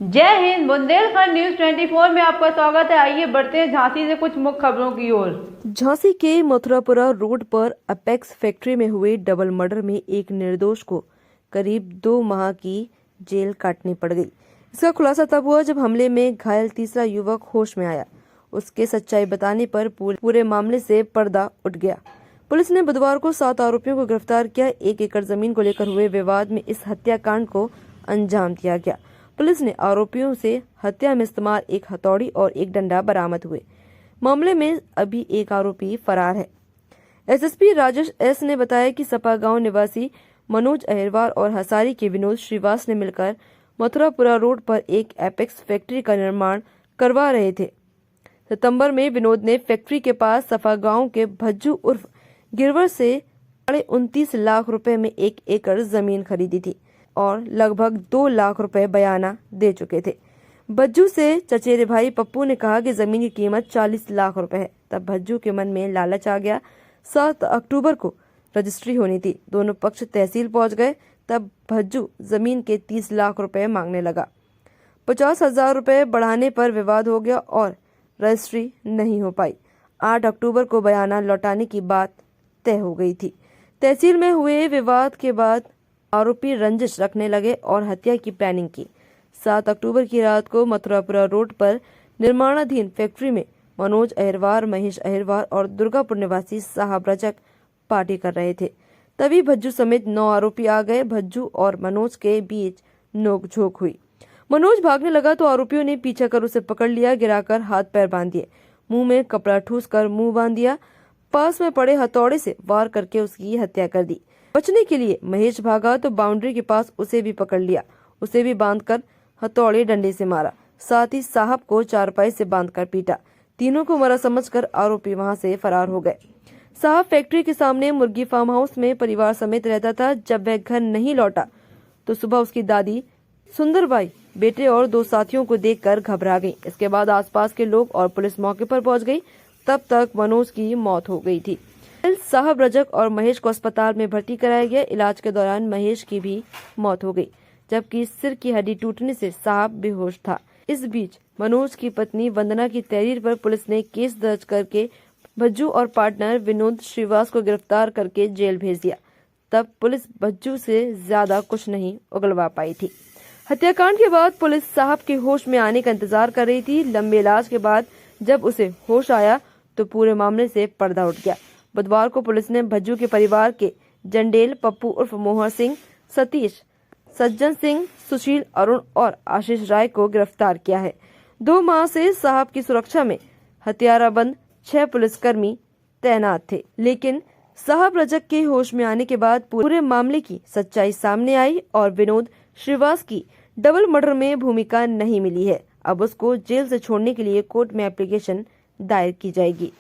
जय हिंद। बुंदेलखंड न्यूज 24 में आपका स्वागत है। आइए बढ़ते हैं झांसी से कुछ मुख्य खबरों की ओर। झांसी के मथुरापुरा रोड पर अपेक्स फैक्ट्री में हुए डबल मर्डर में एक निर्दोष को करीब 2 माह की जेल काटनी पड़ गई। इसका खुलासा तब हुआ जब हमले में घायल तीसरा युवक होश में आया। उसके सच्चाई बताने पर पूरे मामले से पर्दा उठ गया। पुलिस ने बुधवार को 7 आरोपियों को गिरफ्तार किया। 1 एकड़ जमीन को लेकर हुए विवाद में इस हत्याकांड को अंजाम दिया गया। पुलिस ने आरोपियों से हत्या में इस्तेमाल एक हथौड़ी और एक डंडा बरामद हुए। मामले में अभी एक आरोपी फरार है। एसएसपी राजेश एस ने बताया कि सपा गांव निवासी मनोज अहिरवार और हसारी के विनोद श्रीवास ने मिलकर मथुरापुरा रोड पर एक एपेक्स फैक्ट्री का निर्माण करवा रहे थे। सितंबर में विनोद ने फैक्ट्री के पास सपा गांव के भज्जू उर्फ गिरवर से 29.5 लाख रुपए में 1 एकड़ जमीन खरीदी थी और लगभग 2 लाख रुपए बयाना दे चुके थे। भज्जू से चचेरे भाई पप्पू ने कहा कि जमीन की कीमत 40 लाख रुपए है। तब भज्जू के मन में लालच आ गया। 7 अक्टूबर को रजिस्ट्री होनी थी। दोनों पक्ष तहसील पहुंच गए। तब भज्जू जमीन के 30 लाख रुपए मांगने लगा। 50,000 रुपए बढ़ाने पर विवाद हो गया और रजिस्ट्री नहीं हो पाई। 8 अक्टूबर को बयाना लौटाने की बात तय हो गई थी। तहसील में हुए विवाद के बाद आरोपी रंजिश रखने लगे और हत्या की प्लानिंग की। 7 अक्टूबर की रात को मथुरापुरा रोड पर निर्माणाधीन फैक्ट्री में मनोज अहिरवार, महेश अहिरवार और दुर्गापुर निवासी साहब रजक पार्टी कर रहे थे। तभी भज्जू समेत 9 आरोपी आ गए। भज्जू और मनोज के बीच नोकझोंक हुई। मनोज भागने लगा तो आरोपियों ने पीछा कर उसे पकड़ लिया। गिराकर हाथ पैर बांध दिए। मुंह में कपड़ा ठूस कर मुंह बांध दिया। पास में पड़े हथौड़े से वार करके उसकी हत्या कर दी। बचने के लिए महेश भागा तो बाउंड्री के पास उसे भी पकड़ लिया। उसे भी बांधकर हथौड़े डंडे से मारा। साथ ही साहब को चारपाई से बांधकर पीटा। तीनों को मरा समझकर आरोपी वहां से फरार हो गए। साहब फैक्ट्री के सामने मुर्गी फार्म हाउस में परिवार समेत रहता था। जब वह घर नहीं लौटा तो सुबह उसकी दादी सुंदरबाई बेटे और 2 साथियों को देखकर घबरा गई। इसके बाद आसपास के लोग और पुलिस मौके पर पहुंच गई। तब तक मनोज की मौत हो गई थी। साहब रजक और महेश को अस्पताल में भर्ती कराया गया। इलाज के दौरान महेश की भी मौत हो गई, जबकि सिर की हड्डी टूटने से साहब बेहोश था। इस बीच मनोज की पत्नी वंदना की तहरीर पर पुलिस ने केस दर्ज करके भज्जू और पार्टनर विनोद श्रीवास को गिरफ्तार करके जेल भेज दिया। तब पुलिस भज्जू से ज्यादा कुछ नहीं उगलवा पाई थी। हत्याकांड के बाद पुलिस साहब के होश में आने का इंतजार कर रही थी। लंबे इलाज के बाद जब उसे होश आया तो पूरे मामले से पर्दा उठ गया। बुधवार को पुलिस ने भज्जू के परिवार के जंडेल, पप्पू उर्फ मोहर सिंह, सतीश, सज्जन सिंह, सुशील, अरुण और आशीष राय को गिरफ्तार किया है। 2 माह से साहब की सुरक्षा में हथियाराबंद 6 पुलिसकर्मी तैनात थे, लेकिन साहब रजक के होश में आने के बाद पूरे मामले की सच्चाई सामने आई और विनोद श्रीवास की डबल मर्डर में भूमिका नहीं मिली है। अब उसको जेल से छोड़ने के लिए कोर्ट में एप्लीकेशन दायर की जाएगी।